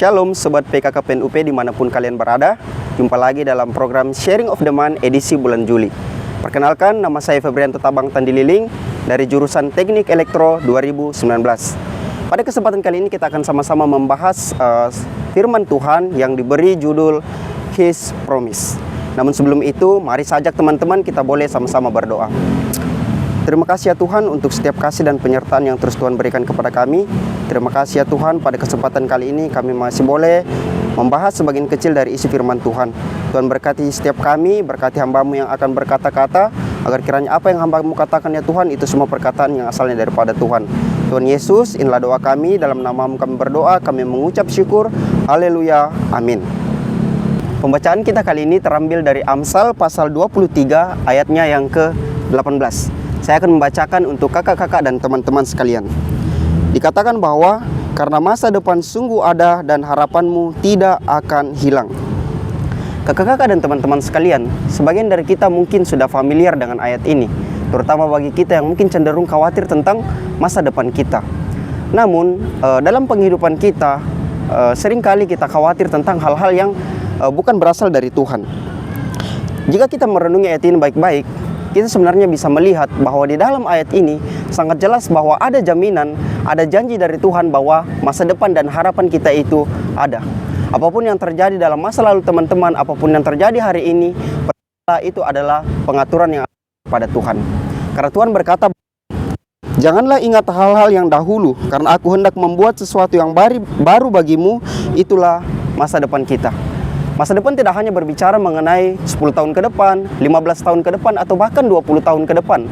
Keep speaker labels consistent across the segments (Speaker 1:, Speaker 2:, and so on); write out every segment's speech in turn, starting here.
Speaker 1: Shalom Sobat PKKPN UP dimanapun kalian berada. Jumpa lagi dalam program Sharing of the Month edisi bulan Juli. Perkenalkan, nama saya Febrianto Tabang Tandililing dari jurusan Teknik Elektro 2019. Pada kesempatan kali ini kita akan sama-sama membahas firman Tuhan yang diberi judul His Promise. Namun sebelum itu, mari sajak teman-teman kita boleh sama-sama berdoa. Terima kasih ya Tuhan untuk setiap kasih dan penyertaan yang terus Tuhan berikan kepada kami. Terima kasih ya Tuhan, pada kesempatan kali ini kami masih boleh membahas sebagian kecil dari isi firman Tuhan. Tuhan berkati setiap kami, berkati hamba-Mu yang akan berkata-kata, agar kiranya apa yang hamba-Mu katakan ya Tuhan, itu semua perkataan yang asalnya daripada Tuhan. Tuhan Yesus, inilah doa kami, dalam nama-Mu kami berdoa, kami mengucap syukur. Haleluya, amin. Pembacaan kita kali ini terambil dari Amsal pasal 23 ayatnya yang ke-18. Saya akan membacakan untuk kakak-kakak dan teman-teman sekalian. Dikatakan bahwa karena masa depan sungguh ada dan harapanmu tidak akan hilang. Kakak-kakak dan teman-teman sekalian, sebagian dari kita mungkin sudah familiar dengan ayat ini, terutama bagi kita yang mungkin cenderung khawatir tentang masa depan kita. Namun, dalam penghidupan kita, seringkali kita khawatir tentang hal-hal yang bukan berasal dari Tuhan. Jika kita merenungi ayat ini baik-baik, kita sebenarnya bisa melihat bahwa di dalam ayat ini sangat jelas bahwa ada jaminan, ada janji dari Tuhan bahwa masa depan dan harapan kita itu ada. Apapun yang terjadi dalam masa lalu teman-teman, apapun yang terjadi hari ini, itu adalah pengaturan yang ada pada Tuhan. Karena Tuhan berkata, janganlah ingat hal-hal yang dahulu, karena aku hendak membuat sesuatu yang baru bagimu, itulah masa depan kita. Masa depan tidak hanya berbicara mengenai 10 tahun ke depan, 15 tahun ke depan, atau bahkan 20 tahun ke depan.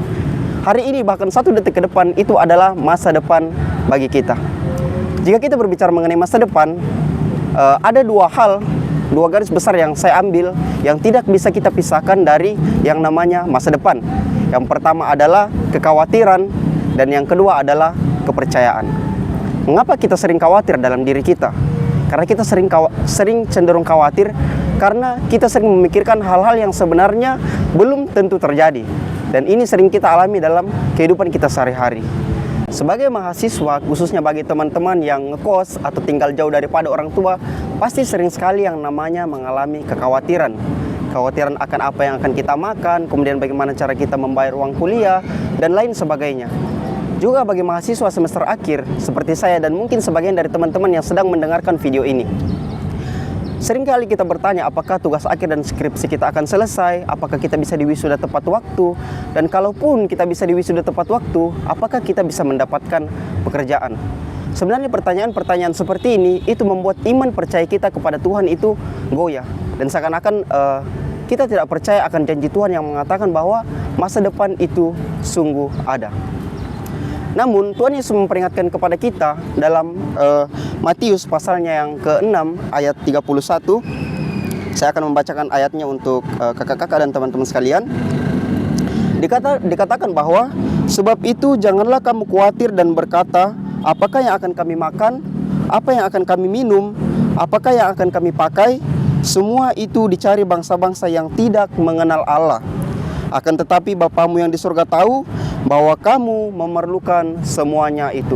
Speaker 1: Hari ini bahkan 1 detik ke depan itu adalah masa depan bagi kita. Jika kita berbicara mengenai masa depan, ada dua garis besar yang saya ambil yang tidak bisa kita pisahkan dari yang namanya masa depan. Yang pertama adalah kekhawatiran dan yang kedua adalah kepercayaan. Mengapa kita sering khawatir dalam diri kita? Karena kita sering cenderung khawatir karena kita sering memikirkan hal-hal yang sebenarnya belum tentu terjadi. Dan ini sering kita alami dalam kehidupan kita sehari-hari. Sebagai mahasiswa, khususnya bagi teman-teman yang ngekos atau tinggal jauh daripada orang tua, pasti sering sekali yang namanya mengalami kekhawatiran. Kekhawatiran akan apa yang akan kita makan, kemudian bagaimana cara kita membayar uang kuliah, dan lain sebagainya. Juga bagi mahasiswa semester akhir seperti saya dan mungkin sebagian dari teman-teman yang sedang mendengarkan video ini. Seringkali kita bertanya apakah tugas akhir dan skripsi kita akan selesai, apakah kita bisa diwisuda tepat waktu, dan kalaupun kita bisa diwisuda tepat waktu, apakah kita bisa mendapatkan pekerjaan. Sebenarnya pertanyaan-pertanyaan seperti ini itu membuat iman percaya kita kepada Tuhan itu goyah. Dan seakan-akan kita tidak percaya akan janji Tuhan yang mengatakan bahwa masa depan itu sungguh ada. Namun Tuhan Yesus memperingatkan kepada kita dalam Matius pasalnya yang ke-6 ayat 31. Saya akan membacakan ayatnya untuk kakak-kakak dan teman-teman sekalian. Dikatakan bahwa sebab itu janganlah kamu khawatir dan berkata, apakah yang akan kami makan, apa yang akan kami minum, apakah yang akan kami pakai. Semua itu dicari bangsa-bangsa yang tidak mengenal Allah. Akan tetapi Bapamu yang di surga tahu bahwa kamu memerlukan semuanya itu.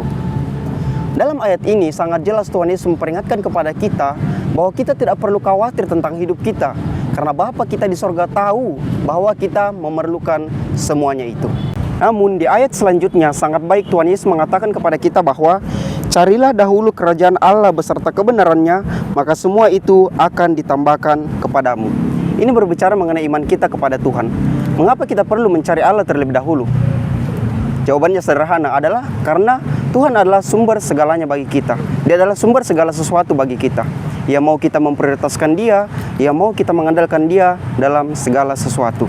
Speaker 1: Dalam ayat ini sangat jelas Tuhan Yesus memperingatkan kepada kita bahwa kita tidak perlu khawatir tentang hidup kita, karena Bapa kita di surga tahu bahwa kita memerlukan semuanya itu. Namun di ayat selanjutnya sangat baik Tuhan Yesus mengatakan kepada kita bahwa carilah dahulu kerajaan Allah beserta kebenarannya, maka semua itu akan ditambahkan kepadamu. Ini berbicara mengenai iman kita kepada Tuhan. Mengapa kita perlu mencari Allah terlebih dahulu? Jawabannya sederhana adalah karena Tuhan adalah sumber segalanya bagi kita. Dia adalah sumber segala sesuatu bagi kita. Ia mau kita memprioritaskan Dia, Ia mau kita mengandalkan Dia dalam segala sesuatu.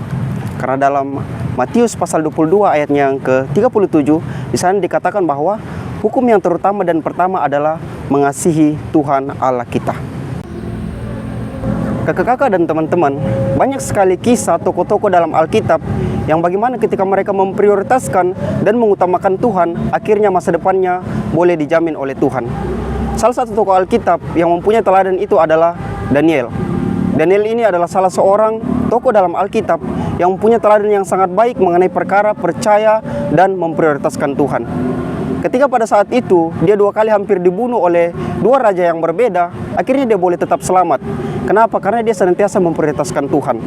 Speaker 1: Karena dalam Matius pasal 22 ayatnya yang ke-37, di sana dikatakan bahwa hukum yang terutama dan pertama adalah mengasihi Tuhan Allah kita. Kakak-kakak dan teman-teman, banyak sekali kisah tokoh-tokoh dalam Alkitab yang bagaimana ketika mereka memprioritaskan dan mengutamakan Tuhan, akhirnya masa depannya boleh dijamin oleh Tuhan. Salah satu tokoh Alkitab yang mempunyai teladan itu adalah Daniel. Daniel ini adalah salah seorang tokoh dalam Alkitab yang mempunyai teladan yang sangat baik mengenai perkara percaya dan memprioritaskan Tuhan. Ketika pada saat itu dia 2 kali hampir dibunuh oleh 2 raja yang berbeda, akhirnya dia boleh tetap selamat. Kenapa? Karena dia senantiasa memprioritaskan Tuhan.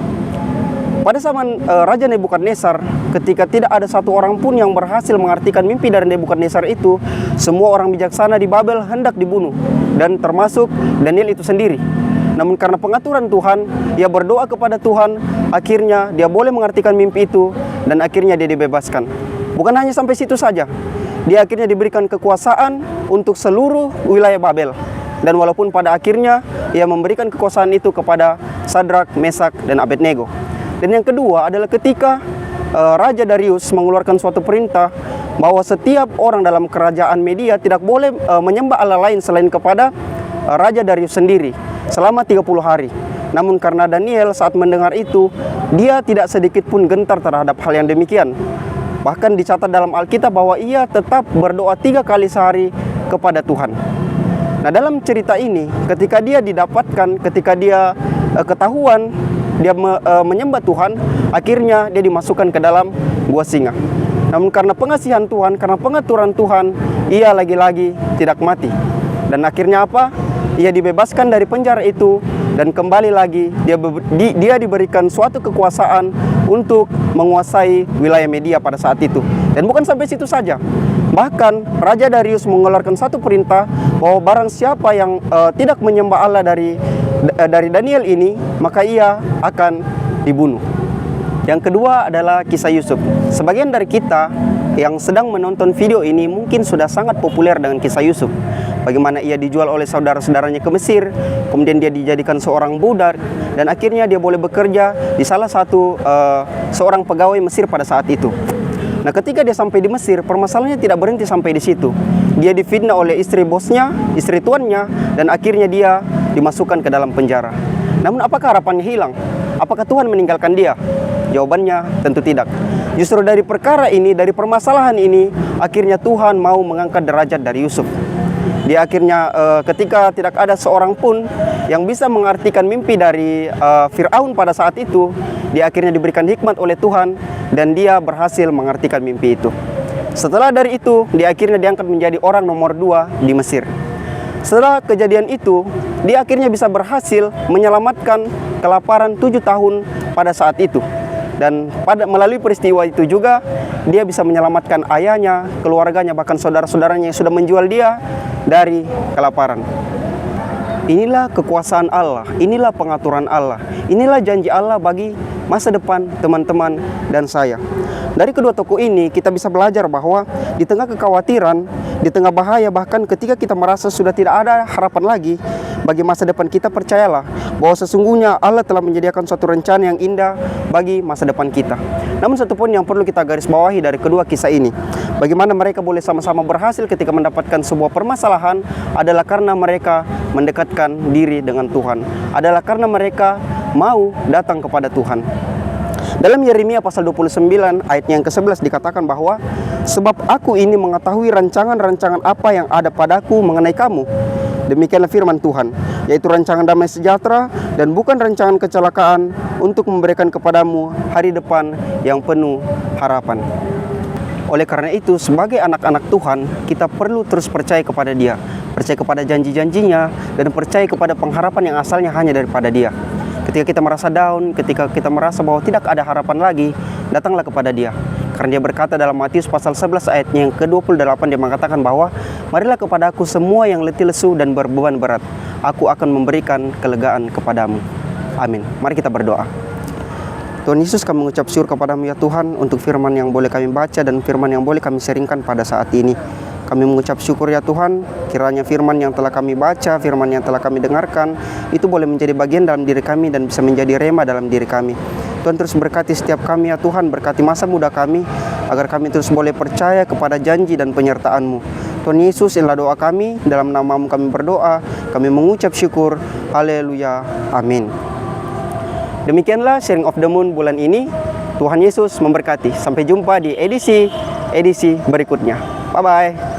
Speaker 1: Pada zaman Raja Nebukadnezar, ketika tidak ada satu orang pun yang berhasil mengartikan mimpi dari Nebukadnezar itu, semua orang bijaksana di Babel hendak dibunuh, dan termasuk Daniel itu sendiri. Namun karena pengaturan Tuhan, ia berdoa kepada Tuhan, akhirnya dia boleh mengartikan mimpi itu, dan akhirnya dia dibebaskan. Bukan hanya sampai situ saja, dia akhirnya diberikan kekuasaan untuk seluruh wilayah Babel. Dan walaupun pada akhirnya ia memberikan kekuasaan itu kepada Sadrak, Mesak, dan Abednego. Dan yang kedua adalah ketika Raja Darius mengeluarkan suatu perintah bahwa setiap orang dalam kerajaan Media tidak boleh menyembah Allah lain selain kepada Raja Darius sendiri selama 30 hari. Namun karena Daniel saat mendengar itu, dia tidak sedikit pun gentar terhadap hal yang demikian. Bahkan dicatat dalam Alkitab bahwa ia tetap berdoa 3 kali sehari kepada Tuhan. Nah, dalam cerita ini, ketika dia didapatkan, ketika dia ketahuan dia menyembah Tuhan, akhirnya dia dimasukkan ke dalam gua singa. Namun karena pengasihan Tuhan, karena pengaturan Tuhan, ia lagi-lagi tidak mati. Dan akhirnya apa? Ia dibebaskan dari penjara itu, dan kembali lagi dia diberikan suatu kekuasaan untuk menguasai wilayah Media pada saat itu. Dan bukan sampai situ saja. Bahkan Raja Darius mengeluarkan satu perintah bahwa barang siapa yang tidak menyembah Allah dari Daniel ini, maka ia akan dibunuh. Yang kedua adalah kisah Yusuf. Sebagian dari kita yang sedang menonton video ini mungkin sudah sangat populer dengan kisah Yusuf. Bagaimana ia dijual oleh saudara-saudaranya ke Mesir, kemudian dia dijadikan seorang budak, dan akhirnya dia boleh bekerja di salah satu seorang pegawai Mesir pada saat itu. Nah, ketika dia sampai di Mesir, permasalahannya tidak berhenti sampai di situ. Dia difitnah oleh istri bosnya, istri tuannya, dan akhirnya dia dimasukkan ke dalam penjara. Namun apakah harapannya hilang? Apakah Tuhan meninggalkan dia? Jawabannya tentu tidak. Justru dari perkara ini, dari permasalahan ini, akhirnya Tuhan mau mengangkat derajat dari Yusuf. Dia akhirnya ketika tidak ada seorang pun yang bisa mengartikan mimpi dari Fir'aun pada saat itu, dia akhirnya diberikan hikmat oleh Tuhan dan dia berhasil mengartikan mimpi itu. Setelah dari itu, dia akhirnya diangkat menjadi orang nomor 2 di Mesir. Setelah kejadian itu, dia akhirnya bisa berhasil menyelamatkan kelaparan 7 tahun pada saat itu. Dan melalui peristiwa itu juga, dia bisa menyelamatkan ayahnya, keluarganya, bahkan saudara-saudaranya yang sudah menjual dia dari kelaparan. Inilah kekuasaan Allah, inilah pengaturan Allah, inilah janji Allah bagi masa depan teman-teman dan saya. Dari kedua tokoh ini kita bisa belajar bahwa di tengah kekhawatiran, di tengah bahaya, bahkan ketika kita merasa sudah tidak ada harapan lagi bagi masa depan kita, percayalah bahwa sesungguhnya Allah telah menyediakan suatu rencana yang indah bagi masa depan kita. Namun satu poin yang perlu kita garis bawahi dari kedua kisah ini, bagaimana mereka boleh sama-sama berhasil ketika mendapatkan sebuah permasalahan adalah karena mereka mendekatkan diri dengan Tuhan, adalah karena mereka mau datang kepada Tuhan. Dalam Yeremia pasal 29 ayat yang ke-11 dikatakan bahwa sebab aku ini mengetahui rancangan-rancangan apa yang ada padaku mengenai kamu. Demikianlah firman Tuhan, yaitu rancangan damai sejahtera dan bukan rancangan kecelakaan, untuk memberikan kepadamu hari depan yang penuh harapan. Oleh karena itu, sebagai anak-anak Tuhan, kita perlu terus percaya kepada Dia, percaya kepada janji-janjinya, dan percaya kepada pengharapan yang asalnya hanya daripada Dia. Ketika kita merasa down, ketika kita merasa bahwa tidak ada harapan lagi, datanglah kepada Dia. Karena Dia berkata dalam Matius pasal 11 ayatnya yang ke-28, Dia mengatakan bahwa marilah kepada aku semua yang letih lesu dan berbeban berat, aku akan memberikan kelegaan kepadamu. Amin. Mari kita berdoa. Tuhan Yesus, kami mengucap syukur kepadamu ya Tuhan untuk firman yang boleh kami baca dan firman yang boleh kami sharingkan pada saat ini. Kami mengucap syukur ya Tuhan, kiranya firman yang telah kami baca, firman yang telah kami dengarkan, itu boleh menjadi bagian dalam diri kami dan bisa menjadi rema dalam diri kami. Tuhan terus berkati setiap kami ya Tuhan, berkati masa muda kami, agar kami terus boleh percaya kepada janji dan penyertaan-Mu. Tuhan Yesus, inilah doa kami, dalam nama-Mu kami berdoa, kami mengucap syukur, haleluya, amin. Demikianlah sharing of the moon bulan ini. Tuhan Yesus memberkati. Sampai jumpa di edisi berikutnya. Bye-bye.